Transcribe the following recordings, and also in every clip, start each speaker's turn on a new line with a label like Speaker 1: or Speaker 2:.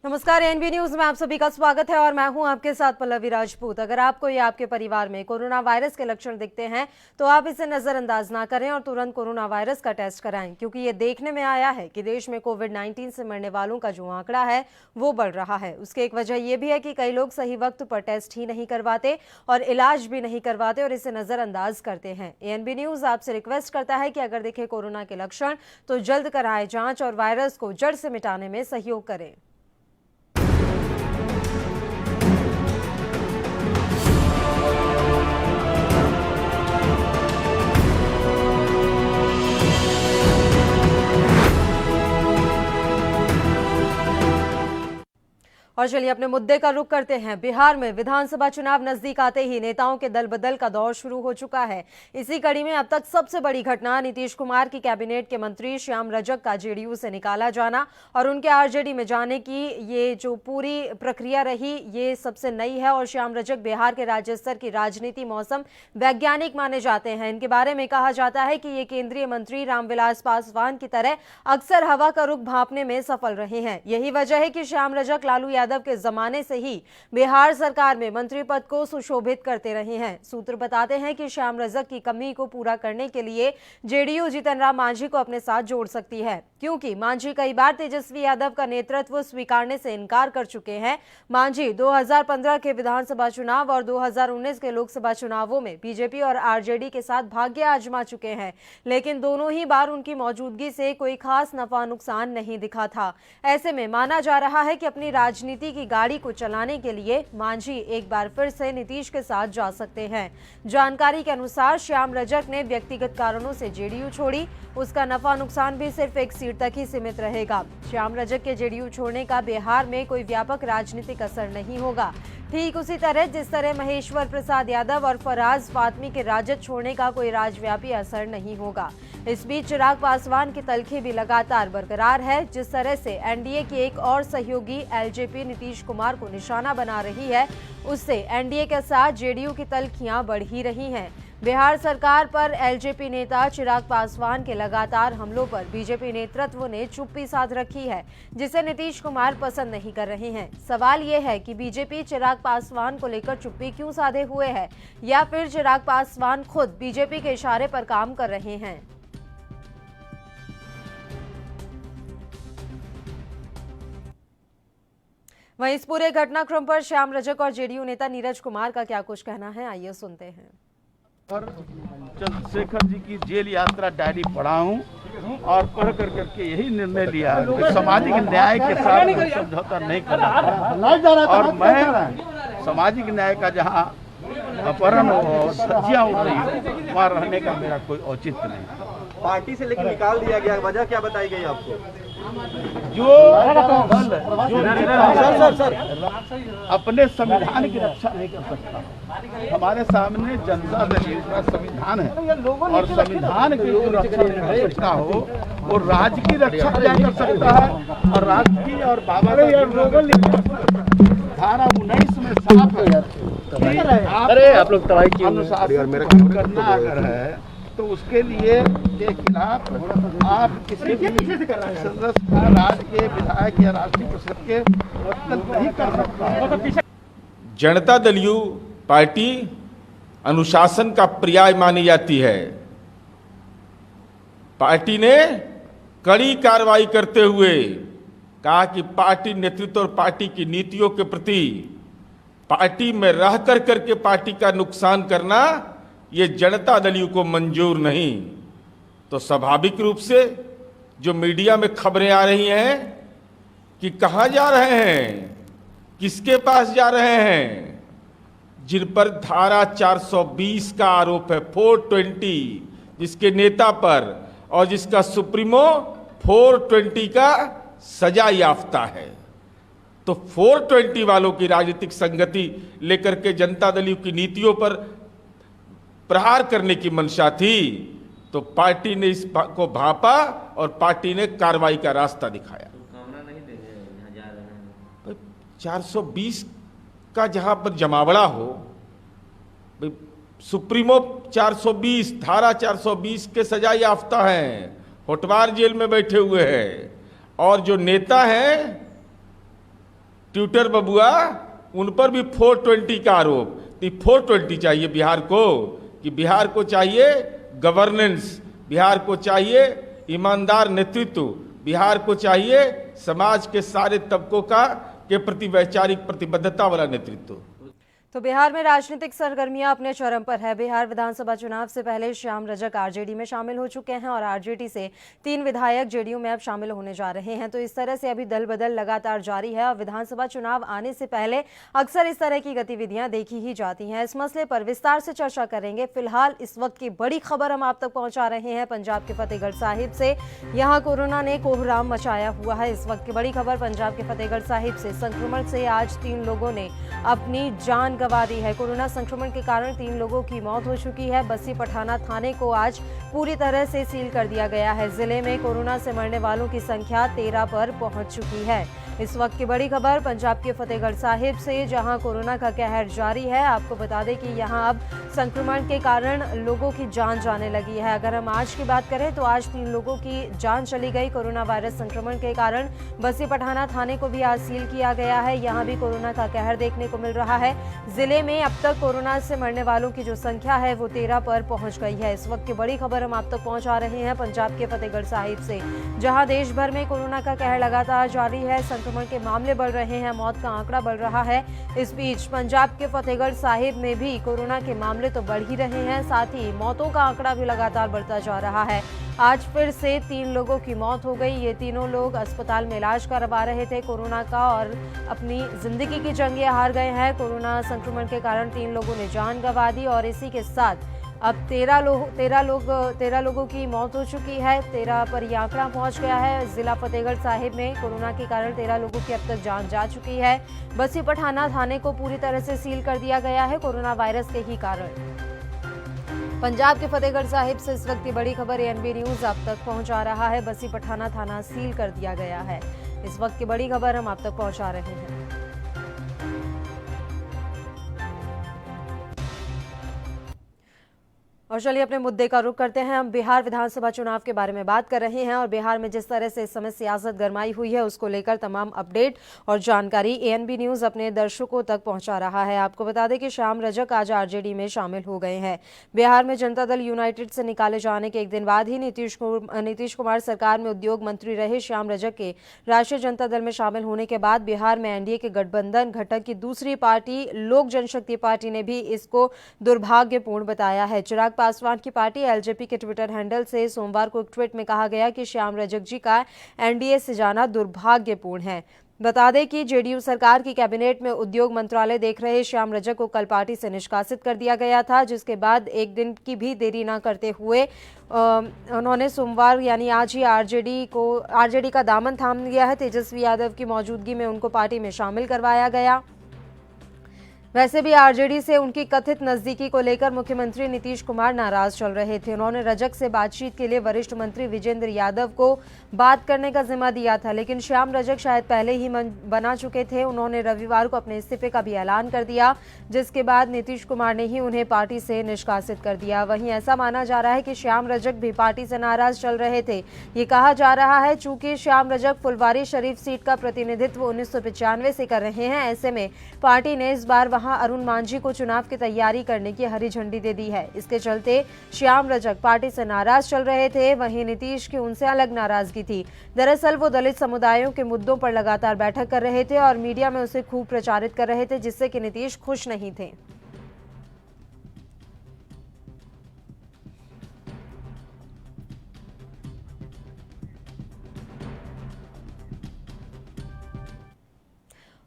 Speaker 1: नमस्कार, ANB news में आप सभी का स्वागत है और मैं हूं आपके साथ पल्लवी राजपूत। अगर आपको या आपके परिवार में कोरोना वायरस के लक्षण दिखते हैं तो आप इसे नजरअंदाज ना करें और तुरंत कोरोना वायरस का टेस्ट कराएं, क्योंकि ये देखने में आया है कि देश में कोविड-19 से मरने वालों का जो आंकड़ा है वो बढ़ रहा है। उसकी एक वजह यह भी है कि कई लोग सही वक्त पर टेस्ट ही नहीं करवाते और इलाज भी नहीं करवाते और इसे नजरअंदाज करते हैं। एएनबी न्यूज आपसे रिक्वेस्ट करता है कि अगर दिखे कोरोना के लक्षण तो जल्द कराएं जांच और वायरस को जड़ से मिटाने में सहयोग करें। और चलिए अपने मुद्दे का रुख करते हैं। बिहार में विधानसभा चुनाव नजदीक आते ही नेताओं के दल बदल का दौर शुरू हो चुका है। इसी कड़ी में अब तक सबसे बड़ी घटना नीतीश कुमार की कैबिनेट के मंत्री श्याम रजक का जेडीयू से निकाला जाना और उनके आरजेडी में जाने की ये जो पूरी प्रक्रिया रही ये सबसे नई है। और श्याम रजक बिहार के राज्य स्तर की राजनीति मौसम वैज्ञानिक माने जाते हैं। इनके बारे में कहा जाता है कि ये केंद्रीय मंत्री रामविलास पासवान की तरह अक्सर हवा का रुख भांपने में सफल रहे हैं। यही वजह है कि श्याम रजक लालू यादव के जमाने से ही बिहार सरकार में मंत्री पद को सुशोभित करते रहे हैं। सूत्र बताते हैं कि श्याम रजक की कमी को पूरा करने के लिए जेडीयू जीतन राम मांझी को अपने साथ जोड़ सकती है, क्योंकि मांझी कई बार तेजस्वी यादव का नेतृत्व स्वीकारने से इनकार कर चुके हैं। मांझी 2015 के विधानसभा चुनाव और 2019 के लोकसभा चुनावों में बीजेपी और आरजेडी के साथ भाग्य आजमा चुके हैं, लेकिन दोनों ही बार उनकी मौजूदगी से कोई खास नफा नुकसान नहीं दिखा था। ऐसे में माना जा रहा है कि अपनी राजनीति की गाड़ी को चलाने के लिए मांझी एक बार फिर से नीतीश के साथ जा सकते हैं। जानकारी के अनुसार श्याम रजक ने व्यक्तिगत कारणों से जेडीयू छोड़ी। उसका नफा नुकसान भी सिर्फ एक सीट तक ही सीमित रहेगा। श्याम रजक के जेडीयू छोड़ने का बिहार में कोई व्यापक राजनीतिक असर नहीं होगा। ठीक उसी तरह जिस तरह महेश्वर प्रसाद यादव और फराज फातमी के राजद छोड़ने का कोई राजव्यापी असर नहीं होगा। इस बीच चिराग पासवान की तलखी भी लगातार बरकरार है। जिस तरह से एनडीए की एक और सहयोगी एलजेपी नीतीश कुमार को निशाना बना रही है, उससे एनडीए के साथ जेडीयू की तलखियां बढ़ ही रही हैं। बिहार सरकार पर एलजेपी नेता चिराग पासवान के लगातार हमलों पर बीजेपी नेतृत्व ने चुप्पी साध रखी है, जिसे नीतीश कुमार पसंद नहीं कर रहे हैं। सवाल यह है कि बीजेपी चिराग पासवान को लेकर चुप्पी क्यों साधे हुए है, या फिर चिराग पासवान खुद बीजेपी के इशारे पर काम कर रहे हैं। वहीं इस पूरे घटनाक्रम पर श्याम रजक और जेडीयू नेता नीरज कुमार का क्या कुछ कहना है, आइए सुनते हैं।
Speaker 2: और चंद्रशेखर जी की जेल यात्रा डायरी पढ़ा हूँ और पढ़ कर करके यही निर्णय लिया कि सामाजिक न्याय के साथ समझौता नहीं करना। और मैं सामाजिक न्याय का जहाँ अपहरण हो, सज्जियाँ उठ रही हो, वहाँ रहने का मेरा कोई औचित्य नहीं।
Speaker 3: पार्टी से लेकर निकाल दिया गया, वजह क्या बताई गई आपको?
Speaker 2: जो अपने संविधान की रक्षा नहीं कर सकता। हमारे सामने जनता दल का संविधान है और संविधान की जो रक्षा कर सकता हो वो राज्य की रक्षा क्या कर सकता है। और राज्य की और बाबा धारा 19 में साफ है,
Speaker 3: आप लोग तबाही की
Speaker 2: अनुसार करना अगर है तो उसके लिए के खिलाफ आप किसी भी सदस्य का राज्य के विधायक या राष्ट्रीय परिषद के वक्तव्य नहीं कर सकता।
Speaker 4: जनता दल यू पार्टी अनुशासन का पर्याय मानी जाती है। पार्टी ने कड़ी कार्रवाई करते हुए कहा कि पार्टी नेतृत्व और पार्टी की नीतियों के प्रति पार्टी में रह कर करके पार्टी का नुकसान करना ये जनता दल यू को मंजूर नहीं। तो स्वाभाविक रूप से जो मीडिया में खबरें आ रही हैं कि कहाँ जा रहे हैं, किसके पास जा रहे हैं, जिन पर धारा 420 का आरोप है, 420 जिसके नेता पर और जिसका सुप्रीमो 420 का सजा याफ्ता है, तो 420 वालों की राजनीतिक संगति लेकर के जनता दल यू की नीतियों पर प्रहार करने की मंशा थी। तो पार्टी ने इस को भांपा और पार्टी ने कार्रवाई का रास्ता दिखाया। 420 का जहां पर जमावड़ा हो, सुप्रीमो 420 धारा 420 के सजा याफ्ता हैं, होटवार जेल में बैठे हुए हैं, और जो नेता हैं ट्विटर बबुआ, उन पर भी 420 का आरोप। 420 चाहिए बिहार को, कि बिहार को चाहिए गवर्नेंस, बिहार को चाहिए ईमानदार नेतृत्व, बिहार को चाहिए समाज के सारे तबकों के प्रति वैचारिक प्रतिबद्धता वाला नेतृत्व।
Speaker 1: तो बिहार में राजनीतिक सरगर्मियां अपने चरम पर है। बिहार विधानसभा चुनाव से पहले श्याम रजक आरजेडी में शामिल हो चुके हैं और आरजेडी से 3 विधायक जेडीयू में अब शामिल होने जा रहे हैं। तो इस तरह से अभी दल बदल लगातार जारी है और विधानसभा चुनाव आने से पहले अक्सर इस तरह की गतिविधियां देखी ही जाती हैं। इस मसले पर विस्तार से चर्चा करेंगे। फिलहाल इस वक्त की बड़ी खबर हम आप तक पहुंचा रहे हैं पंजाब के फतेहगढ़ साहिब से। यहाँ कोरोना ने कोहराम मचाया हुआ है। इस वक्त की बड़ी खबर पंजाब के फतेहगढ़ साहिब से। संक्रमण से आज 3 लोगों ने अपनी जान गंवा दी है। कोरोना संक्रमण के कारण 3 लोगों की मौत हो चुकी है। बस्सी पठाना थाने को आज पूरी तरह से सील कर दिया गया है। जिले में कोरोना से मरने वालों की संख्या 13 पर पहुंच चुकी है। इस वक्त की बड़ी खबर पंजाब के फतेहगढ़ साहिब से, जहां कोरोना का कहर जारी है। आपको बता दें कि यहां अब संक्रमण के कारण लोगों की जान जाने लगी है। अगर हम आज की बात करें तो आज 3 लोगों की जान चली गई कोरोना वायरस संक्रमण के कारण। बस्सी पठाना थाने को भी आज सील किया गया है। यहां भी कोरोना का कहर देखने को मिल रहा है। जिले में अब तक कोरोना से मरने वालों की जो संख्या है वो 13 पर पहुंच गई है। इस वक्त की बड़ी खबर हम आप तक पहुंचा रहे हैं पंजाब के फतेहगढ़ साहिब से, जहां देश भर में कोरोना का कहर लगातार जारी है। संक्रमण के मामले बढ़ रहे हैं, मौत का आंकड़ा बढ़ रहा है। इस बीच पंजाब के फतेहगढ़ साहिब में भी कोरोना के मामले तो बढ़ ही रहे हैं, साथ ही मौतों का आंकड़ा भी लगातार बढ़ता जा रहा है। आज फिर से 3 लोगों की मौत हो गई। ये तीनों लोग अस्पताल में इलाज करवा रहे थे कोरोना का और अपनी जिंदगी की जंगें हार गए हैं। कोरोना संक्रमण के कारण 3 लोगों ने जान गंवा दी और इसी के साथ अब 13 लोगों की मौत हो चुकी है। 13 पर यह आंकड़ा पहुंच गया है। जिला फतेहगढ़ साहिब में कोरोना के कारण 13 लोगों की अब तक जान जा चुकी है। बस्सी पठाना थाने को पूरी तरह से सील कर दिया गया है कोरोना वायरस के ही कारण। पंजाब के फतेहगढ़ साहिब से इस वक्त की बड़ी खबर एएनबी न्यूज आप तक पहुंचा रहा है। बस्सी पठाना थाना सील कर दिया गया है। इस वक्त की बड़ी खबर हम आप तक पहुंचा रहे हैं। और चलिए अपने मुद्दे का रुख करते हैं। हम बिहार विधानसभा चुनाव के बारे में बात कर रहे हैं और बिहार में जिस तरह से इस समय सियासत गरमाई हुई है उसको लेकर तमाम अपडेट और जानकारी एएनबी न्यूज अपने दर्शकों तक पहुंचा रहा है। आपको बता दें कि श्याम रजक आज आरजेडी में शामिल हो गए हैं। बिहार में जनता दल यूनाइटेड से निकाले जाने के एक दिन बाद ही नीतीश कुमार सरकार में उद्योग मंत्री रहे श्याम रजक के राष्ट्रीय जनता दल में शामिल होने के बाद बिहार में एनडीए के गठबंधन घटक की दूसरी पार्टी लोक जनशक्ति पार्टी ने भी इसको दुर्भाग्यपूर्ण बताया है। चिराग पासवान की पार्टी एलजेपी के ट्विटर हैंडल से सोमवार को एक ट्वीट में कहा गया कि श्याम रजक जी का एनडीए से जाना दुर्भाग्यपूर्ण है। बता दें कि जेडीयू सरकार की कैबिनेट में उद्योग मंत्रालय देख रहे श्याम रजक को कल पार्टी से निष्कासित कर दिया गया था, जिसके बाद एक दिन की भी देरी न करते हुए उन्होंने सोमवार यानी आज ही आरजेडी का दामन थाम लिया है। तेजस्वी यादव की मौजूदगी में उनको पार्टी में शामिल करवाया गया। वैसे भी आरजेडी से उनकी कथित नजदीकी को लेकर मुख्यमंत्री नीतीश कुमार नाराज चल रहे थे। उन्होंने रजक से बातचीत के लिए वरिष्ठ मंत्री विजेंद्र यादव को बात करने का जिम्मा दिया था, लेकिन श्याम रजक शायद पहले ही मन बना चुके थे। उन्होंने रविवार को अपने इस्तीफे का भी ऐलान कर दिया, जिसके बाद नीतीश कुमार ने ही उन्हें पार्टी से निष्कासित कर दिया। वहीं ऐसा माना जा रहा है कि श्याम रजक भी पार्टी से नाराज चल रहे थे। ये कहा जा रहा है चूंकि श्याम रजक फुलवारी शरीफ सीट का प्रतिनिधित्व 1995 से कर रहे हैं, ऐसे में पार्टी ने इस बार वहां अरुण मांझी को चुनाव की तैयारी करने की हरी झंडी दे दी है। इसके चलते श्याम रजक पार्टी से नाराज चल रहे थे। वहीं नीतीश की उनसे अलग नाराजगी थी। दरअसल वो दलित समुदायों के मुद्दों पर लगातार बैठक कर रहे थे और मीडिया में उसे खूब प्रचारित कर रहे थे, जिससे कि नीतीश खुश नहीं थे।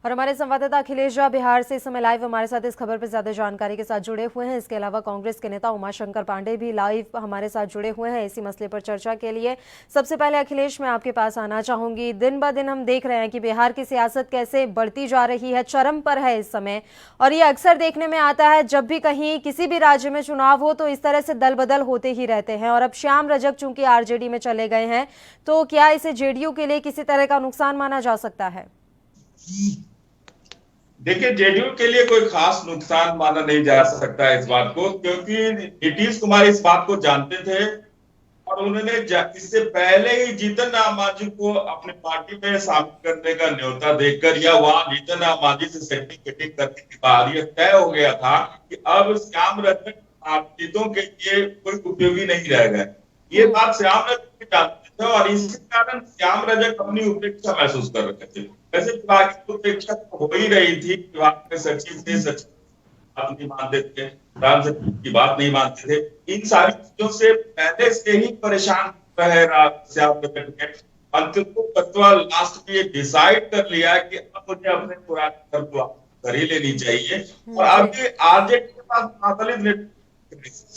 Speaker 1: और हमारे संवाददाता अखिलेश झा बिहार से इस समय लाइव हमारे साथ इस खबर पर ज्यादा जानकारी के साथ जुड़े हुए हैं। इसके अलावा कांग्रेस के नेता उमाशंकर पांडे भी लाइव हमारे साथ जुड़े हुए हैं इसी मसले पर चर्चा के लिए। सबसे पहले अखिलेश, मैं आपके पास आना चाहूंगी। दिन ब दिन हम देख रहे हैं कि बिहार की सियासत कैसे बढ़ती जा रही है, चरम पर है इस समय, और ये अक्सर देखने में आता है जब भी कहीं किसी भी राज्य में चुनाव हो तो इस तरह से दल बदल होते ही रहते हैं। और अब श्याम रजक चूंकि आरजेडी में चले गए हैं, तो क्या इसे जेडीयू के लिए किसी तरह का नुकसान माना जा सकता है?
Speaker 5: देखिए, जेडीयू के लिए कोई खास नुकसान माना नहीं जा सकता है इस बात को, क्योंकि नीतीश कुमार इस बात को जानते थे और उन्होंने इससे पहले ही जीतन राम मांझी को अपनी पार्टी में शामिल करने का न्योता देकर या वहां जीतन राम मांझी से सेटिंग करने के बाद यह तय हो गया था कि अब श्याम रजक आश्रितों के लिए कोई उपयोगी नहीं रहेगा। ये बात श्याम रजक भी जानते थे और इसी कारण श्याम रजक अपनी उपेक्षा महसूस कर रहे थे। वैसे विभाग की उपेक्षा तो हो ही रही थी, विभाग के सचिव थे, सचिव बात नहीं मानते थे, प्रधान सचिव की बात नहीं मानते थे। इन सारी चीजों से पहले से ही परेशान रहे श्याम रजक ने। अंततः लास्ट में ये डिसाइड कर लिया कि अब मुझे अपने पुराने घर को कर ही लेनी चाहिए और अभी आरजेडी के पास महादलित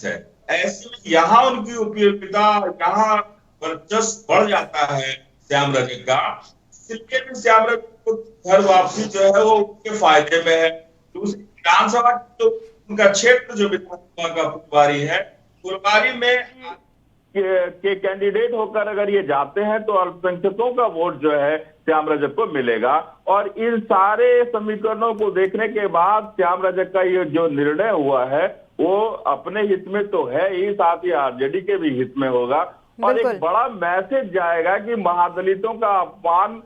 Speaker 5: है। ऐसे में यहाँ उनकी उपयोगिता, यहाँ वर्चस्व बढ़ जाता है श्याम रजक का, इसलिए भी श्याम रजक को घर वापसी जो है वो उनके फायदे में है। दूसरी विधानसभा तो उनका क्षेत्र जो विधानसभा का फुलवारी है, फुलवारी में
Speaker 6: के कैंडिडेट होकर अगर ये जाते हैं तो अल्पसंख्यकों का वोट जो है श्याम रजक को मिलेगा। और इन सारे समीकरणों को देखने के बाद श्याम रजक का ये जो निर्णय हुआ है वो अपने हित में तो है ही, साथ ही आरजेडी के भी हित में होगा और एक बड़ा मैसेज जाएगा कि महादलितों का अपमान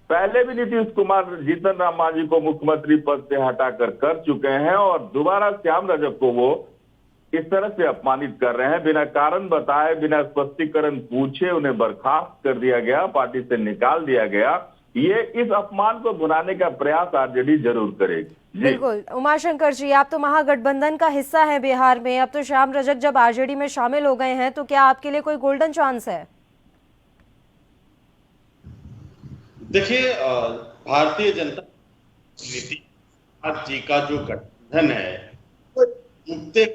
Speaker 6: पहले भी नीतीश कुमार जीतन राम मांझी को मुख्यमंत्री पद से हटाकर कर चुके हैं और दोबारा श्याम रजक को वो इस तरह से अपमानित कर रहे हैं। बिना कारण बताए, बिना स्पष्टीकरण पूछे उन्हें बर्खास्त कर दिया गया, पार्टी से निकाल दिया गया। ये इस अपमान को भुनाने का प्रयास आरजेडी जरूर करेगी।
Speaker 1: बिल्कुल। उमाशंकर जी, आप तो महागठबंधन का हिस्सा हैं बिहार में, अब तो श्याम रजक जब आरजेडी में शामिल हो गए हैं तो क्या आपके लिए कोई गोल्डन चांस है?
Speaker 2: देखिए, भारतीय जनता नीतीश जी का जो गठबंधन है वो मुद्दे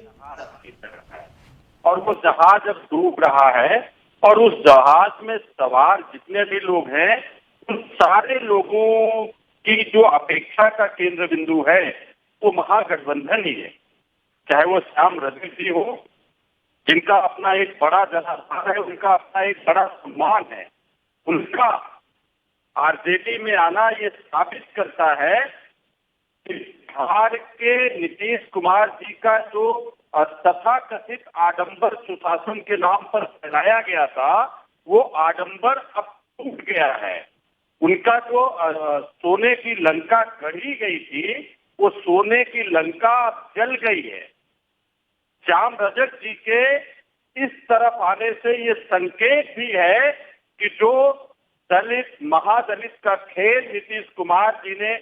Speaker 7: और वो जहाज अब डूब रहा है और उस जहाज में सवार जितने भी लोग हैं उन सारे लोगों की जो अपेक्षा का केंद्र बिंदु है वो महागठबंधन ही है। चाहे वो श्याम रजक जी हो, जिनका अपना एक बड़ा जनाधार है, उनका अपना एक बड़ा सम्मान है, उनका आरजेडी में आना ये साबित करता है कि बिहार के नीतीश कुमार जी का जो तथाकथित आडंबर सुशासन के नाम पर फैलाया गया था वो आडंबर अब टूट गया है। उनका जो सोने की लंका गढ़ी गई थी वो सोने की लंका अब जल गई है। श्याम रजक जी के इस तरफ आने से ये संकेत भी है कि जो दलित महादलित का खेल नीतीश कुमार जी ने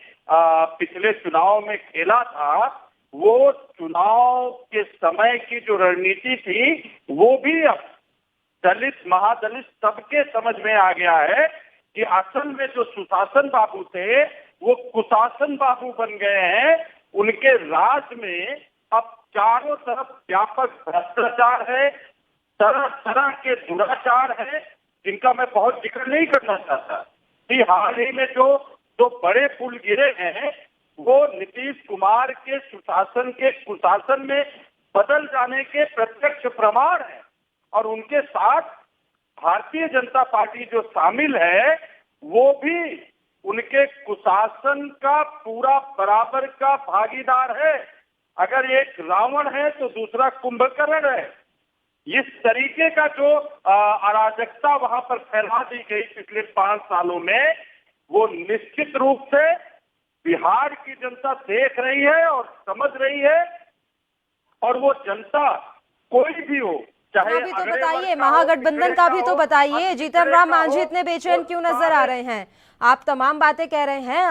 Speaker 7: पिछले चुनाव में खेला था वो चुनाव के समय की जो रणनीति थी वो भी अब दलित महादलित सबके समझ में आ गया है कि असल में जो सुशासन बाबू थे वो कुशासन बाबू बन गए हैं। उनके राज में अब चारों तरफ व्यापक भ्रष्टाचार है, तरह तरह के दुराचार है जिनका मैं बहुत जिक्र नहीं करना चाहता कि हाल ही में जो बड़े पुल गिरे हैं वो नीतीश कुमार के सुशासन के कुशासन में बदल जाने के प्रत्यक्ष प्रमाण है। और उनके साथ भारतीय जनता पार्टी जो शामिल है वो भी उनके कुशासन का पूरा बराबर का भागीदार है। अगर एक रावण है तो दूसरा कुंभकर्ण है। इस तरीके का जो अराजकता वहां पर फैला दी गई पिछले 5 सालों में वो निश्चित रूप से बिहार की जनता देख रही है और समझ रही है। और वो जनता कोई भी हो, चाहे
Speaker 1: अभी तो बताइए, महागठबंधन का भी तो बताइए, जीतन राम मांझी इतने बेचैन क्यों नजर आ रहे हैं? आप तमाम बातें कह रहे हैं,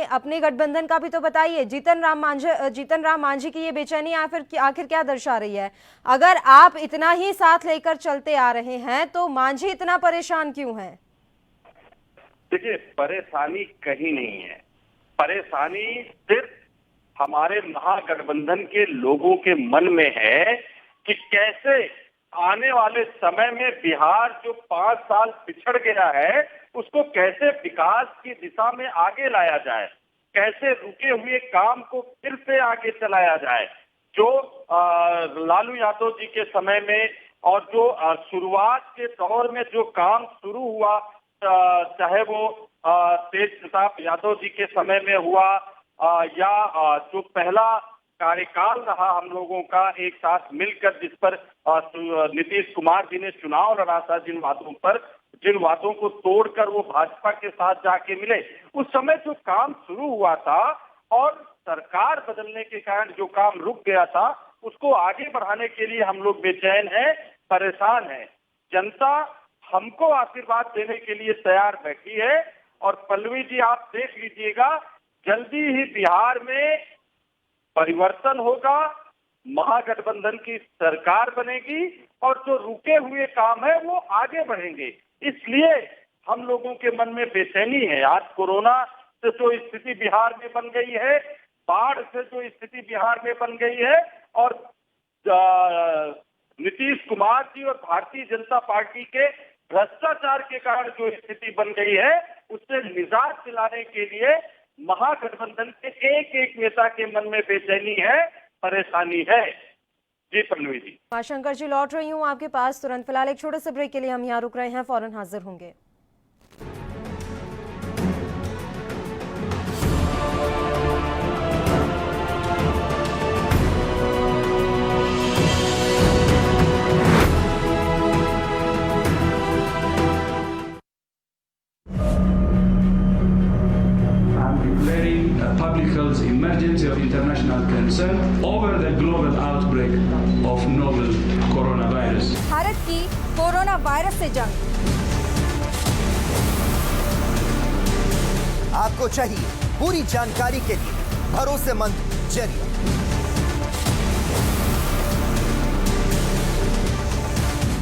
Speaker 1: अपनी गठबंधन का भी तो बताइए। जीतन राम मांझी की ये बेचैनी आखिर क्या दर्शा रही है? अगर आप इतना ही साथ लेकर चलते आ रहे हैं तो मांझी इतना परेशान क्यों है?
Speaker 7: देखिए, परेशानी कहीं नहीं है। परेशानी सिर्फ हमारे महागठबंधन के लोगों के मन में है कि कैसे आने वाले समय में बिहार जो 5 साल पिछड़ गया है उसको कैसे विकास की दिशा में आगे लाया जाए, कैसे रुके हुए काम को फिर से आगे चलाया जाए। जो लालू यादव जी के समय में और जो शुरुआत के दौर में जो काम शुरू हुआ, चाहे वो तेज प्रताप यादव जी के समय में हुआ या जो पहला कार्यकाल रहा हम लोगों का एक साथ मिलकर, जिस पर नीतीश कुमार जी ने चुनाव लड़ा था, जिन वादों को तोड़कर वो भाजपा के साथ जाके मिले, उस समय जो काम शुरू हुआ था और सरकार बदलने के कारण जो काम रुक गया था, उसको आगे बढ़ाने के लिए हम लोग बेचैन हैं, परेशान हैं। जनता हमको आशीर्वाद देने के लिए तैयार बैठी है। और पल्लवी जी, आप देख लीजिएगा, जल्दी ही बिहार में परिवर्तन होगा, महागठबंधन की सरकार बनेगी और जो रुके हुए काम है वो आगे बढ़ेंगे। इसलिए हम लोगों के मन में बेचैनी है। आज कोरोना से जो स्थिति बिहार में बन गई है, बाढ़ से जो स्थिति बिहार में बन गई है, और नीतीश कुमार जी और भारतीय जनता पार्टी के भ्रष्टाचार के कारण जो स्थिति बन गई है, उससे निजात दिलाने के लिए महागठबंधन के एक एक नेता के मन में बेचैनी है, परेशानी है। जी पल्लवी जी।
Speaker 1: उमाशंकर जी, लौट रही हूँ आपके पास तुरंत। फिलहाल एक छोटे से ब्रेक के लिए हम यहाँ रुक रहे हैं, फौरन हाजिर होंगे।
Speaker 8: Public health emergency of international concern over the global outbreak of novel coronavirus.
Speaker 9: Bharat की कोरोना वायरस से जंग।
Speaker 10: आपको चाहिए पूरी जानकारी के लिए भरोसेमंद जरिया।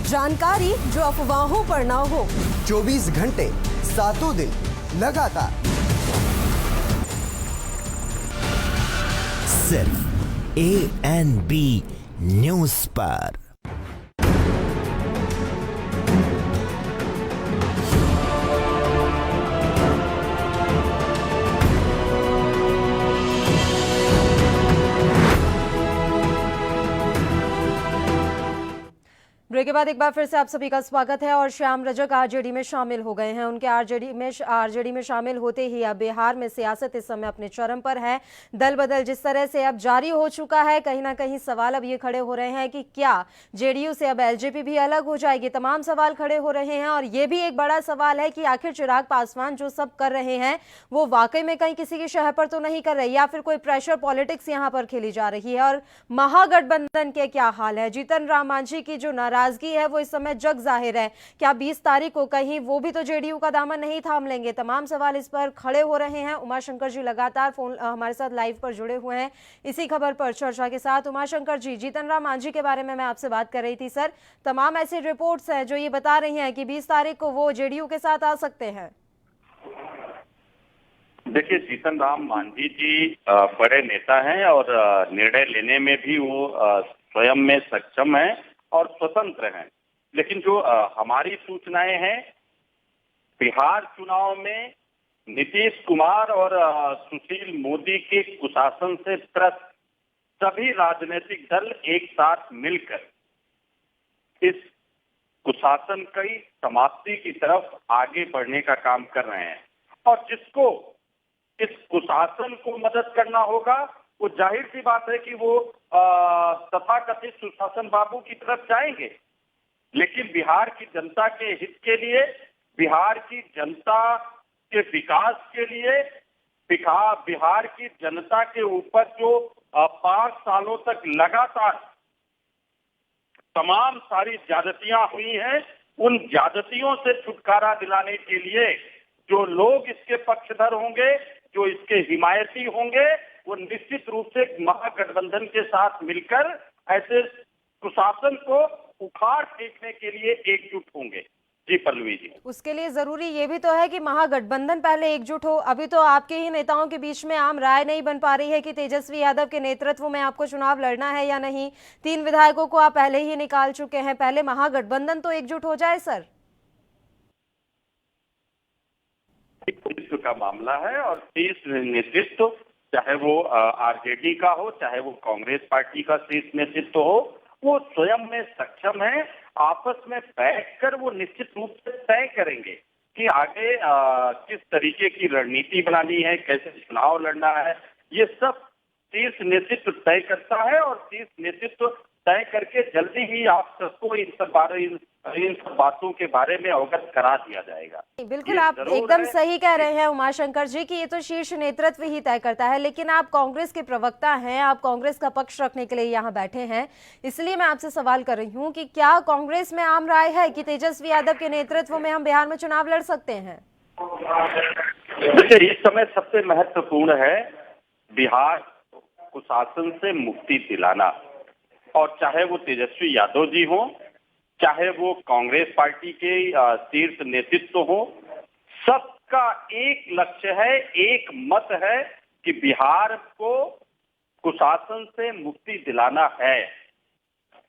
Speaker 1: जानकारी जो अफवाहों पर ना हो।
Speaker 10: 24 घंटे 7 दिन लगातार, सिर्फ ANB न्यूज पर।
Speaker 1: ब्रेक के बाद एक बार फिर से आप सभी का स्वागत है। और श्याम रजक आरजेडी में शामिल हो गए हैं। उनके आरजेडी में शामिल होते ही अब बिहार में सियासत इस समय अपने चरम पर है। दल बदल जिस तरह से अब जारी हो चुका है, कहीं ना कहीं सवाल अब ये खड़े हो रहे हैं कि क्या जेडीयू से अब एलजेपी भी अलग हो जाएगी। तमाम सवाल खड़े हो रहे हैं और ये भी एक बड़ा सवाल है कि आखिर चिराग पासवान जो सब कर रहे हैं वो वाकई में कहीं किसी की शह पर तो नहीं कर रहे, या फिर कोई प्रेशर पॉलिटिक्स यहाँ पर खेली जा रही है। और महागठबंधन के क्या हाल है? जीतन राम मांझी की जो नाराजगी है वो इस समय जग जाहिर है। क्या 20 तारीख को कहीं वो भी तो जेडीयू का दामन नहीं थाम लेंगे? तमाम सवाल इस पर खड़े हो रहे हैं। उमाशंकर जी लगातार फोन हमारे साथ लाइव पर जुड़े हुए हैं इसी खबर पर चर्चा के साथ। उमाशंकर जी, जीतन राम मांझी के बारे में मैं आपसे बात कर रही थी। सर, तमाम ऐसी रिपोर्ट्स हैं जो ये बता रही हैं कि 20 तारीख को वो जेडीयू के साथ आ सकते हैं।
Speaker 7: देखिए, जीतन राम मांझी जी बड़े नेता हैं और निर्णय लेने में भी वो स्वयं में सक्षम हैं और स्वतंत्र हैं। लेकिन जो हमारी सूचनाएं हैं, बिहार चुनाव में नीतीश कुमार और सुशील मोदी के कुशासन से त्रस्त सभी राजनीतिक दल एक साथ मिलकर इस कुशासन की समाप्ति की तरफ आगे बढ़ने का काम कर रहे हैं। और जिसको इस कुशासन को मदद करना होगा, वो जाहिर सी बात है कि वो तथाकथित सुशासन बाबू की तरफ जाएंगे। लेकिन बिहार की जनता के हित के लिए, बिहार की जनता के विकास के लिए, बिहार की जनता के ऊपर जो 5 सालों तक लगातार तमाम सारी ज्यादतियां हुई हैं, उन ज्यादतियों से छुटकारा दिलाने के लिए जो लोग इसके पक्षधर होंगे, जो इसके हिमायती होंगे, वो निश्चित रूप से महागठबंधन के साथ मिलकर ऐसे कुशासन को उखाड़ फेंकने के लिए एकजुट होंगे। जी पल्लवी जी,
Speaker 1: उसके लिए जरूरी ये भी तो है कि महागठबंधन पहले एकजुट हो। अभी तो आपके ही नेताओं के बीच में आम राय नहीं बन पा रही है कि तेजस्वी यादव के नेतृत्व में आपको चुनाव लड़ना है या नहीं। 3 विधायकों को आप पहले ही निकाल चुके हैं। पहले महागठबंधन तो एकजुट हो जाए। सर,
Speaker 7: नेतृत्व का मामला है और 30 नेतृत्व, चाहे वो आरजेडी का हो, चाहे वो कांग्रेस पार्टी का शीर्ष नेतृत्व हो, वो स्वयं में सक्षम है। आपस में बैठकर वो निश्चित रूप से तय करेंगे कि आगे किस तरीके की रणनीति बनानी है, कैसे चुनाव लड़ना है। ये सब शीर्ष नेतृत्व तय करता है और शीर्ष नेतृत्व तय करके जल्दी ही आप सबको इन सब बातों के बारे में अवगत करा दिया जाएगा।
Speaker 1: बिल्कुल, आप एकदम सही कह रहे हैं उमाशंकर जी कि ये तो शीर्ष नेतृत्व ही तय करता है, लेकिन आप कांग्रेस के प्रवक्ता हैं, आप कांग्रेस का पक्ष रखने के लिए यहाँ बैठे हैं, इसलिए मैं आपसे सवाल कर रही हूँ कि क्या कांग्रेस में आम राय है कि तेजस्वी यादव के नेतृत्व में हम बिहार में चुनाव लड़ सकते हैं?
Speaker 7: देखिए, इस समय सबसे महत्वपूर्ण है बिहार कुशासन से मुक्ति दिलाना, और चाहे वो तेजस्वी यादव जी हो, चाहे वो कांग्रेस पार्टी के शीर्ष नेतृत्व हो, सबका एक लक्ष्य है, एक मत है कि बिहार को कुशासन से मुक्ति दिलाना है।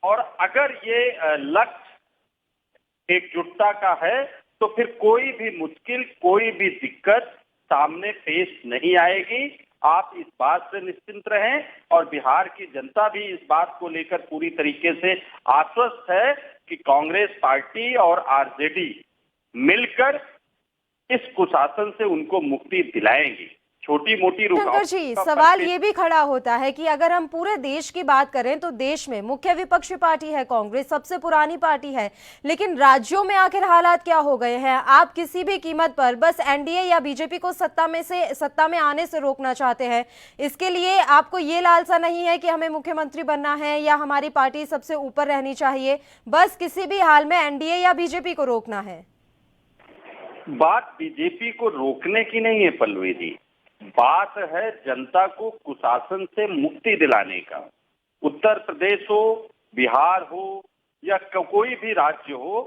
Speaker 7: और अगर ये लक्ष्य एकजुटता का है तो फिर कोई भी मुश्किल, कोई भी दिक्कत सामने पेश नहीं आएगी। आप इस बात से निश्चिंत रहें, और बिहार की जनता भी इस बात को लेकर पूरी तरीके से आश्वस्त है कि कांग्रेस पार्टी और आरजेडी मिलकर इस कुशासन से उनको मुक्ति दिलाएंगी। छोटी मोटी
Speaker 1: शंकर जी, सवाल ये भी खड़ा होता है कि अगर हम पूरे देश की बात करें तो देश में मुख्य विपक्षी पार्टी है कांग्रेस, सबसे पुरानी पार्टी है, लेकिन राज्यों में आखिर हालात क्या हो गए हैं? आप किसी भी कीमत पर बस एनडीए या बीजेपी को सत्ता में आने से रोकना चाहते हैं। इसके लिए आपको ये लालसा नहीं है कि हमें मुख्यमंत्री बनना है या हमारी पार्टी सबसे ऊपर रहनी चाहिए, बस किसी भी हाल में एनडीए या बीजेपी को रोकना है?
Speaker 7: बात बीजेपी को रोकने की नहीं है पल्लवी जी, बात है जनता को कुशासन से मुक्ति दिलाने का। उत्तर प्रदेश हो, बिहार हो या कोई भी राज्य हो,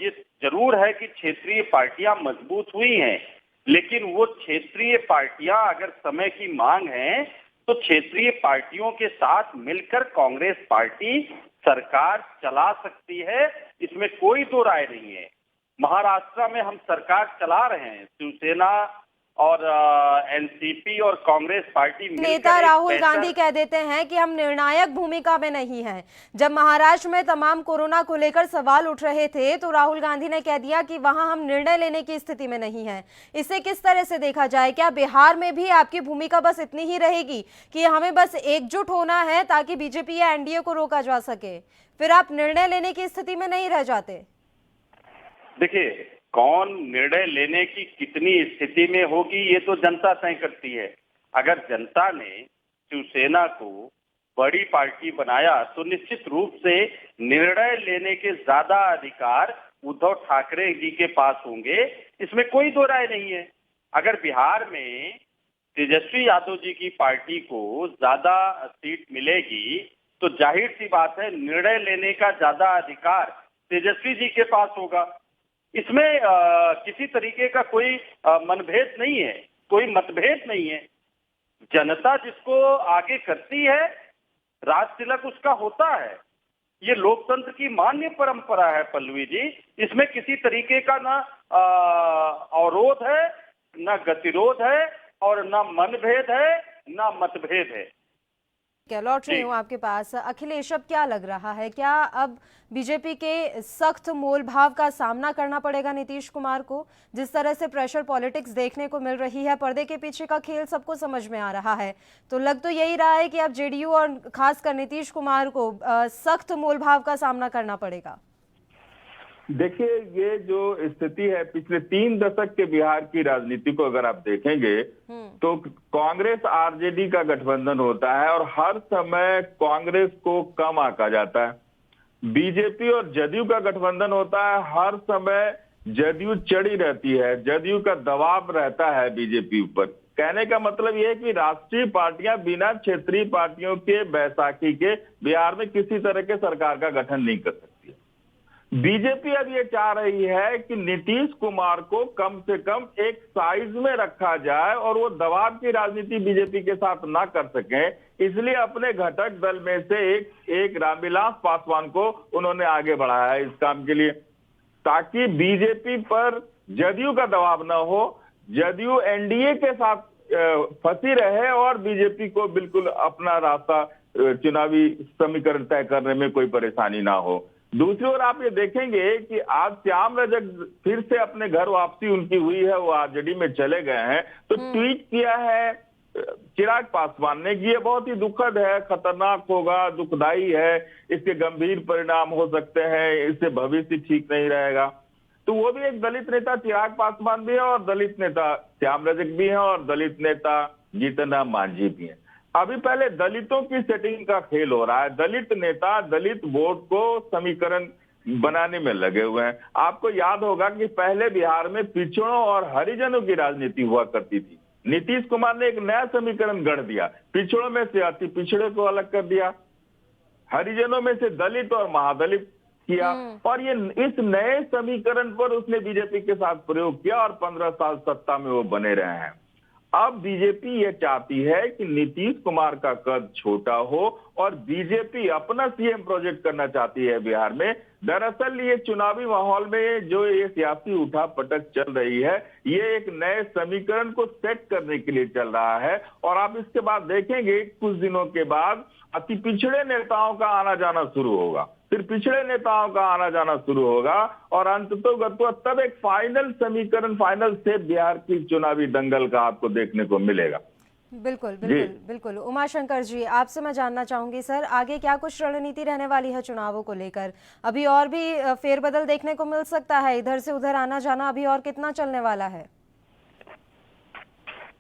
Speaker 7: ये जरूर है कि क्षेत्रीय पार्टियां मजबूत हुई हैं, लेकिन वो क्षेत्रीय पार्टियां अगर समय की मांग है तो क्षेत्रीय पार्टियों के साथ मिलकर कांग्रेस पार्टी सरकार चला सकती है, इसमें कोई दो राय नहीं है। महाराष्ट्र में हम सरकार चला रहे हैं, शिवसेना और एनसीपी और कांग्रेस पार्टी
Speaker 1: नेता राहुल गांधी कह देते हैं कि हम निर्णायक भूमिका में नहीं हैं। जब महाराष्ट्र में तमाम कोरोना को लेकर सवाल उठ रहे थे तो राहुल गांधी ने कह दिया कि वहां हम निर्णय लेने की स्थिति में नहीं हैं। इसे किस तरह से देखा जाए? क्या बिहार में भी आपकी भूमिका बस इतनी ही रहेगी कि हमें बस एकजुट होना है ताकि बीजेपी या एनडीए को रोका जा सके, फिर आप निर्णय लेने की स्थिति में नहीं रह जाते?
Speaker 7: देखिए, कौन निर्णय लेने की कितनी स्थिति में होगी ये तो जनता तय करती है। अगर जनता ने शिवसेना को बड़ी पार्टी बनाया तो निश्चित रूप से निर्णय लेने के ज्यादा अधिकार उद्धव ठाकरे जी के पास होंगे, इसमें कोई दो राय नहीं है। अगर बिहार में तेजस्वी यादव जी की पार्टी को ज्यादा सीट मिलेगी तो जाहिर सी बात है निर्णय लेने का ज्यादा अधिकार तेजस्वी जी के पास होगा। इसमें किसी तरीके का कोई मनभेद नहीं है, कोई मतभेद नहीं है। जनता जिसको आगे करती है, राज तिलक उसका होता है। ये लोकतंत्र की मान्य परंपरा है पल्लवी जी, इसमें किसी तरीके का ना अवरोध है, ना गतिरोध है, और ना मनभेद है, ना मतभेद है।
Speaker 1: क्या लौट रही हूँ आपके पास, अखिलेश, अब क्या लग रहा है, क्या अब बीजेपी के सख्त मोल भाव का सामना करना पड़ेगा नीतीश कुमार को? जिस तरह से प्रेशर पॉलिटिक्स देखने को मिल रही है, पर्दे के पीछे का खेल सबको समझ में आ रहा है, तो लग तो यही रहा है कि अब जेडीयू और खासकर नीतीश कुमार को सख्त मोल भाव का सामना करना पड़ेगा।
Speaker 6: देखिए, ये जो स्थिति है पिछले 3 दशक के बिहार की राजनीति को अगर आप देखेंगे तो कांग्रेस आरजेडी का गठबंधन होता है और हर समय कांग्रेस को कम आंका जाता है। बीजेपी और जदयू का गठबंधन होता है, हर समय जदयू चढ़ी रहती है, जदयू का दबाव रहता है बीजेपी ऊपर। कहने का मतलब यह है कि राष्ट्रीय पार्टियां बिना क्षेत्रीय पार्टियों के बैसाखी के बिहार में किसी तरह के सरकार का गठन नहीं कर सकती है। बीजेपी अब ये चाह रही है कि नीतीश कुमार को कम से कम एक साइज में रखा जाए और वो दबाव की राजनीति बीजेपी के साथ ना कर सकें, इसलिए अपने घटक दल में से एक रामविलास पासवान को उन्होंने आगे बढ़ाया है इस काम के लिए, ताकि बीजेपी पर जदयू का दबाव न हो, जदयू एनडीए के साथ फंसी रहे और बीजेपी को बिल्कुल अपना रास्ता चुनावी समीकरण तय करने में कोई परेशानी ना हो। दूसरी ओर आप ये देखेंगे कि आज श्याम रजक फिर से अपने घर वापसी उनकी हुई है, वो आरजेडी में चले गए हैं, तो ट्वीट किया है चिराग पासवान ने कि ये बहुत ही दुखद है, खतरनाक होगा, दुखदाई है, इसके गंभीर परिणाम हो सकते हैं, इससे भविष्य ठीक नहीं रहेगा। तो वो भी एक दलित नेता चिराग पासवान भी है और दलित नेता श्याम रजक भी है और दलित नेता जीतन राम मांझी भी है। अभी पहले दलितों की सेटिंग का खेल हो रहा है। दलित नेता दलित वोट को समीकरण बनाने में लगे हुए हैं। आपको याद होगा कि पहले बिहार में पिछड़ों और हरिजनों की राजनीति हुआ करती थी। नीतीश कुमार ने एक नया समीकरण गढ़ दिया, पिछड़ों में से अति पिछड़े को अलग कर दिया, हरिजनों में से दलित और महादलित किया, और ये इस नए समीकरण पर उसने बीजेपी के साथ प्रयोग किया और 15 साल सत्ता में वो बने रहे हैं। अब बीजेपी ये चाहती है कि नीतीश कुमार का कद छोटा हो और बीजेपी अपना सीएम प्रोजेक्ट करना चाहती है बिहार में। दरअसल ये चुनावी माहौल में जो ये सियासी उठापटक चल रही है, ये एक नए समीकरण को सेट करने के लिए चल रहा है। और आप इसके बाद देखेंगे कुछ दिनों के बाद अति पिछड़े नेताओं का आना जाना शुरू होगा, फिर पिछड़े नेताओं का आना जाना शुरू होगा और अंततोगत्वा तब एक फाइनल समीकरण, फाइनल से बिहार की चुनावी दंगल का आपको देखने को मिलेगा।
Speaker 1: बिल्कुल बिल्कुल बिल्कुल। उमाशंकर जी, आपसे मैं जानना चाहूंगी सर, आगे क्या कुछ रणनीति रहने वाली है चुनावों को लेकर? अभी और भी फेरबदल देखने को मिल सकता है, इधर से उधर आना जाना अभी और कितना चलने वाला है?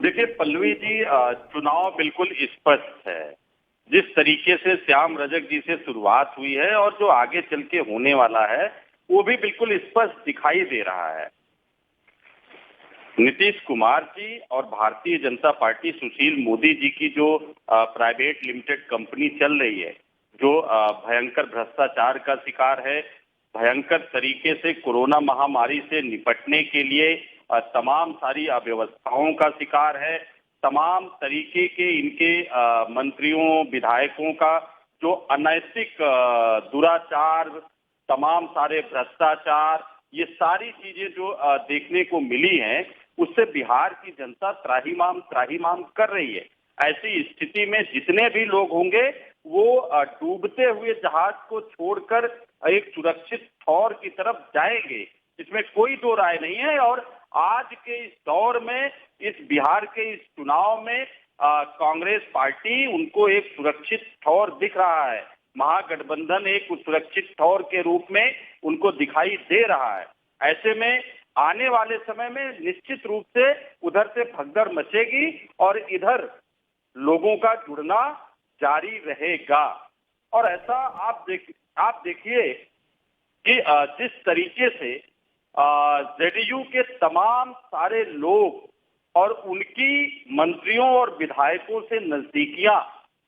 Speaker 7: देखिए पल्लवी जी, चुनाव बिल्कुल स्पष्ट है। जिस तरीके से श्याम रजक जी से शुरुआत हुई है और जो आगे चल के होने वाला है वो भी बिल्कुल स्पष्ट दिखाई दे रहा है। नीतीश कुमार जी और भारतीय जनता पार्टी सुशील मोदी जी की जो प्राइवेट लिमिटेड कंपनी चल रही है, जो भयंकर भ्रष्टाचार का शिकार है, भयंकर तरीके से कोरोना महामारी से निपटने के लिए तमाम सारी अव्यवस्थाओं का शिकार है, तमाम तरीके के इनके मंत्रियों विधायकों का जो अनैतिक दुराचार, तमाम सारे भ्रष्टाचार, ये सारी चीजें जो देखने को मिली हैं, उससे बिहार की जनता त्राहिमाम कर रही है। ऐसी स्थिति में जितने भी लोग होंगे वो डूबते हुए जहाज को छोड़कर एक सुरक्षित ठौर की तरफ जाएंगे, इसमें कोई दो राय नहीं है। और आज के इस दौर में, इस बिहार के इस चुनाव में कांग्रेस पार्टी उनको एक सुरक्षित ठौर दिख रहा है, महागठबंधन एक सुरक्षित ठौर के रूप में उनको दिखाई दे रहा है। ऐसे में आने वाले समय में निश्चित रूप से उधर से भगदड़ मचेगी और इधर लोगों का जुड़ना जारी रहेगा। और ऐसा आप देखिए कि जिस तरीके से जेडीयू के तमाम सारे लोग और उनकी मंत्रियों और विधायकों से नजदीकियां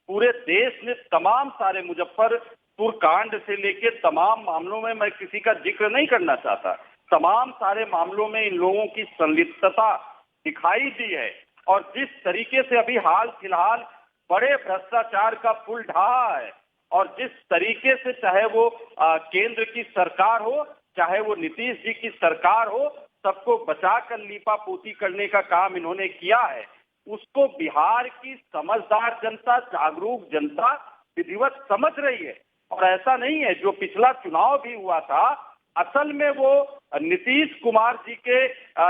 Speaker 7: पूरे देश में तमाम सारे मुजफ्फरपुर कांड से लेकर तमाम मामलों में, मैं किसी का जिक्र नहीं करना चाहता, तमाम सारे मामलों में इन लोगों की संलिप्तता दिखाई दी है। और जिस तरीके से अभी हाल फिलहाल बड़े भ्रष्टाचार का पुल ढहा है और जिस तरीके से चाहे वो केंद्र की सरकार हो चाहे वो नीतीश जी की सरकार हो, सबको बचाकर लीपापोती करने का काम इन्होंने किया है, उसको बिहार की समझदार जनता, जागरूक जनता विधिवत समझ रही है। और ऐसा नहीं है, जो पिछला चुनाव भी हुआ था असल में वो नीतीश कुमार जी के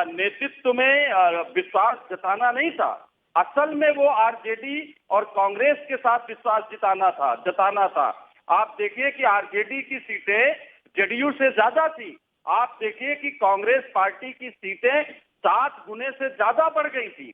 Speaker 7: नेतृत्व में विश्वास जताना नहीं था, असल में वो आरजेडी और कांग्रेस के साथ विश्वास जताना था। आप देखिए कि आरजेडी की सीटें जेडीयू से ज्यादा थी, आप देखिए कि कांग्रेस पार्टी की सीटें 7 गुने से ज्यादा बढ़ गई थी।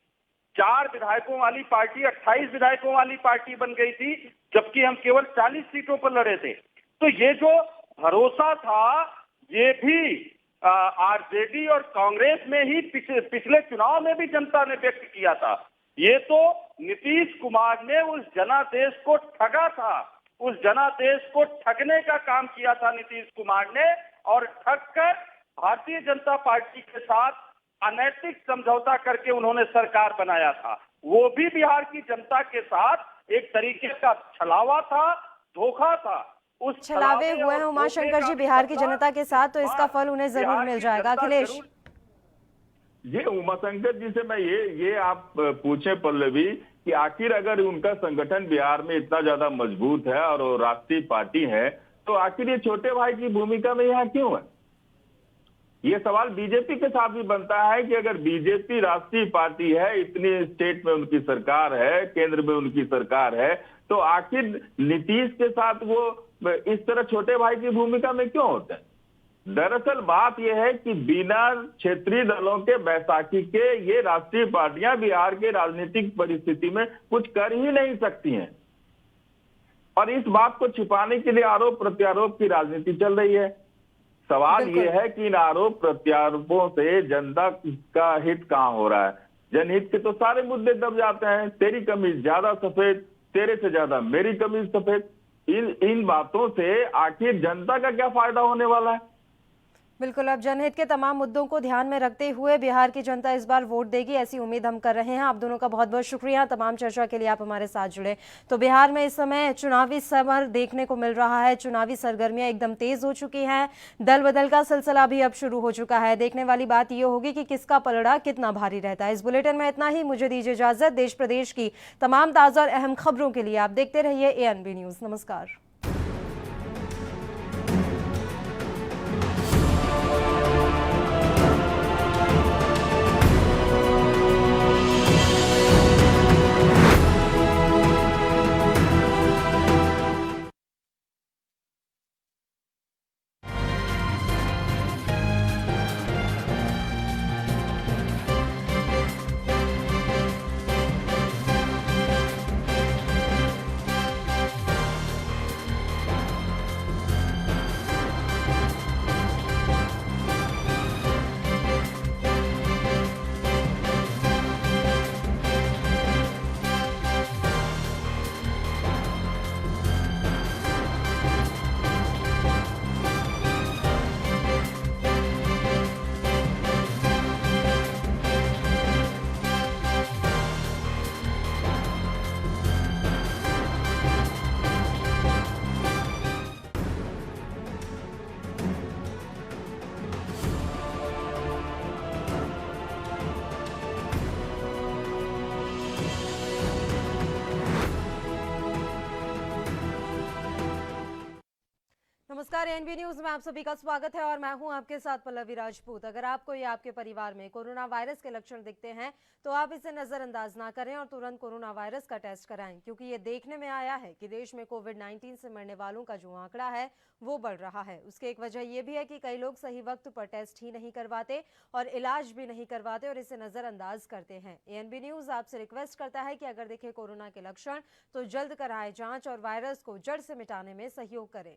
Speaker 7: 4 विधायकों वाली पार्टी 28 विधायकों वाली पार्टी बन गई थी, जबकि हम केवल 40 सीटों पर लड़े थे। तो ये जो भरोसा था ये भी आरजेडी और कांग्रेस में ही पिछले चुनाव में भी जनता ने व्यक्त किया था। ये तो नीतीश कुमार ने उस जनादेश को ठगा था, उस जनादेश को ठगने का काम किया था नीतीश कुमार ने, और ठग कर भारतीय जनता पार्टी के साथ अनैतिक समझौता करके उन्होंने सरकार बनाया था। वो भी बिहार की जनता के साथ एक तरीके का छलावा था, धोखा था। उस
Speaker 1: छलावे हुए हैं उमाशंकर जी बिहार की जनता के साथ, तो इसका फल उन्हें जरूर मिल जाएगा। अखिलेश
Speaker 6: ये उमाशंकर जी से मैं ये आप पूछे पल्लवी कि आखिर अगर उनका संगठन बिहार में इतना ज्यादा मजबूत है और वो राष्ट्रीय पार्टी है, तो आखिर ये छोटे भाई की भूमिका में यहाँ क्यों है? ये सवाल बीजेपी के साथ भी बनता है कि अगर बीजेपी राष्ट्रीय पार्टी है, इतनी स्टेट में उनकी सरकार है, केंद्र में उनकी सरकार है, तो आखिर नीतीश के साथ वो इस तरह छोटे भाई की भूमिका में क्यों होते हैं? दरअसल बात यह है कि बिना क्षेत्रीय दलों के बैसाखी के ये राष्ट्रीय पार्टियां बिहार के राजनीतिक परिस्थिति में कुछ कर ही नहीं सकती हैं, और इस बात को छिपाने के लिए आरोप प्रत्यारोप की राजनीति चल रही है। सवाल ये है कि इन आरोप प्रत्यारोपों से जनता का हित कहां हो रहा है? जनहित के तो सारे मुद्दे दब जाते हैं। तेरी कमीज ज्यादा सफेद, तेरे से ज्यादा मेरी कमीज सफेद। इन बातों से आखिर जनता का क्या फायदा होने वाला है?
Speaker 1: बिल्कुल, अब जनहित के तमाम मुद्दों को ध्यान में रखते हुए बिहार की जनता इस बार वोट देगी, ऐसी उम्मीद हम कर रहे हैं। आप दोनों का बहुत बहुत शुक्रिया तमाम चर्चा के लिए आप हमारे साथ जुड़े। तो बिहार में इस समय चुनावी समर देखने को मिल रहा है, चुनावी सरगर्मियां एकदम तेज हो चुकी हैं, दल बदल का सिलसिला भी अब शुरू हो चुका है। देखने वाली बात यह होगी कि किसका पलड़ा कितना भारी रहता है। इस बुलेटिन में इतना ही, मुझे दीजिए इजाजत। देश प्रदेश की तमाम ताजा और अहम खबरों के लिए आप देखते रहिए ANB न्यूज। नमस्कार। नमस्कार, ANB न्यूज में आप सभी का स्वागत है और मैं हूं आपके साथ पल्लवी राजपूत। अगर आपको या आपके परिवार में कोरोना वायरस के लक्षण दिखते हैं तो आप इसे नजरअंदाज ना करें और तुरंत कोरोना वायरस का टेस्ट कराएं, क्योंकि ये देखने में आया है कि देश में कोविड-19 से मरने वालों का जो आंकड़ा है वो बढ़ रहा है। उसकी एक वजह यह भी है कि कई लोग सही वक्त पर टेस्ट ही नहीं करवाते और इलाज भी नहीं करवाते और इसे नजरअंदाज करते हैं। ANB न्यूज आपसे रिक्वेस्ट करता है कि अगर दिखे कोरोना के लक्षण तो जल्द कराएं जांच और वायरस को जड़ से मिटाने में सहयोग करें।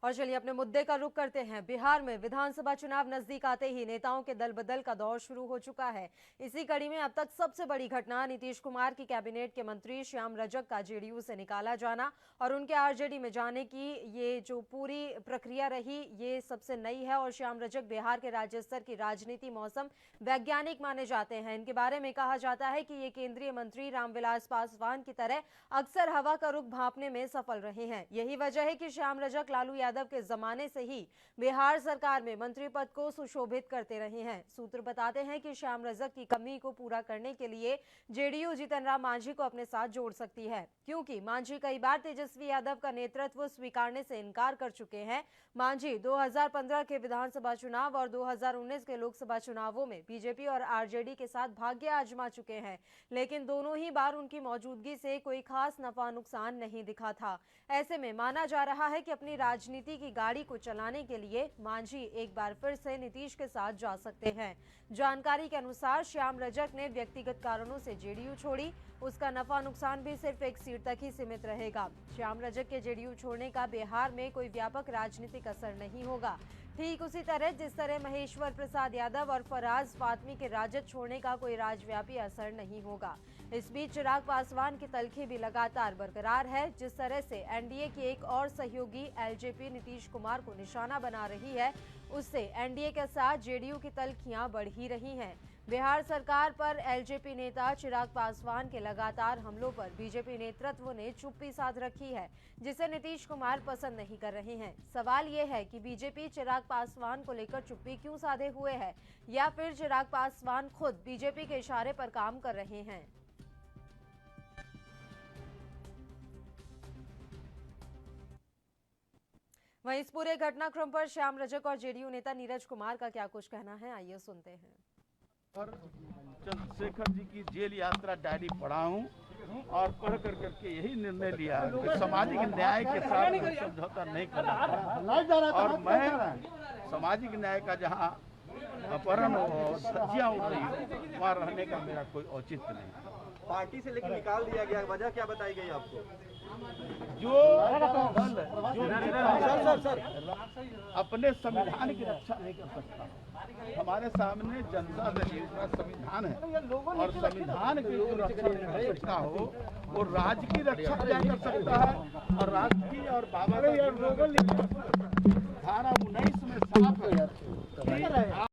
Speaker 1: और चलिए अपने मुद्दे का रुख करते हैं। बिहार में विधानसभा चुनाव नजदीक आते ही नेताओं के दल बदल का दौर शुरू हो चुका है। इसी कड़ी में अब तक सबसे बड़ी घटना नीतीश कुमार की कैबिनेट के मंत्री श्याम रजक का JDU से निकाला जाना और उनके RJD में जाने की ये जो पूरी प्रक्रिया रही, ये सबसे नई है। और श्याम रजक बिहार के राज्य स्तर की राजनीति मौसम वैज्ञानिक माने जाते हैं। इनके बारे में कहा जाता है कि ये केंद्रीय मंत्री रामविलास पासवान की तरह अक्सर हवा का रुख भांपने में सफल रहे हैं। यही वजह है कि श्याम रजक लालू यादव के जमाने से ही बिहार सरकार में मंत्री पद को सुशोभित करते रहे हैं। सूत्र बताते हैं कि श्याम रजक की कमी को पूरा करने के लिए JDU जीतन राम मांझी को अपने साथ जोड़ सकती है, क्योंकि मांझी कई बार तेजस्वी यादव का नेतृत्व स्वीकारने से इनकार कर चुके हैं। मांझी 2015 के विधानसभा चुनाव और 2019 के लोकसभा चुनावों में बीजेपी और RJD के साथ भाग्य आजमा चुके हैं, लेकिन दोनों ही बार उनकी मौजूदगी से कोई खास नफा नुकसान नहीं दिखा था। ऐसे में माना जा रहा है कि अपनी राजनीति की गाड़ी को चलाने के लिए मांझी एक बार फिर से नीतीश के साथ जा सकते हैं। जानकारी के अनुसार श्याम रजक ने व्यक्तिगत कारणों से JDU छोड़ी, उसका नफा नुकसान भी सिर्फ एक सीट तक ही सीमित रहेगा। श्याम रजक के JDU छोड़ने का बिहार में कोई व्यापक राजनीतिक असर नहीं होगा। ठीक उसी तरह जिस तरह महेश्वर प्रसाद यादव और फराज फातमी के राजद छोड़ने का कोई राजव्यापी असर नहीं होगा। इस बीच चिराग पासवान की तलखी भी लगातार बरकरार है। जिस तरह से NDA की एक और सहयोगी LJP नीतीश कुमार को निशाना बना रही है, उससे NDA के साथ JDU की तलखियां बढ़ ही रही हैं। बिहार सरकार पर एलजेपी नेता चिराग पासवान के लगातार हमलों पर बीजेपी नेतृत्व ने चुप्पी साध रखी है, जिसे नीतीश कुमार पसंद नहीं कर रहे हैं। सवाल ये है कि बीजेपी चिराग पासवान को लेकर चुप्पी क्यों साधे हुए है, या फिर चिराग पासवान खुद बीजेपी के इशारे पर काम कर रहे हैं। वहीं इस पूरे घटनाक्रम पर श्याम रजक और जेडीयू नेता नीरज कुमार का क्या कुछ कहना है, आइए सुनते हैं।
Speaker 2: और चंद्रशेखर जी की जेल यात्रा डायरी पढ़ा हूँ और पढ़ कर करके यही निर्णय लिया कि सामाजिक न्याय के साथ कोई समझौता नहीं करना, और मैं सामाजिक न्याय का जहाँ अपहरण और सज्जियाँ उड़ रही हो वहाँ रहने का मेरा कोई औचित्य नहीं।
Speaker 3: पार्टी से लेकर निकाल दिया गया, वजह क्या बताई गई आपको?
Speaker 2: जो अपने संविधान की रक्षा नहीं कर सकता, हमारे सामने जनता दल का संविधान है, और संविधान की जो रक्षा कर सकता हो वो राज्य की रक्षा क्या कर सकता है, और राज्य की और बाबा धारा 19 में साफ है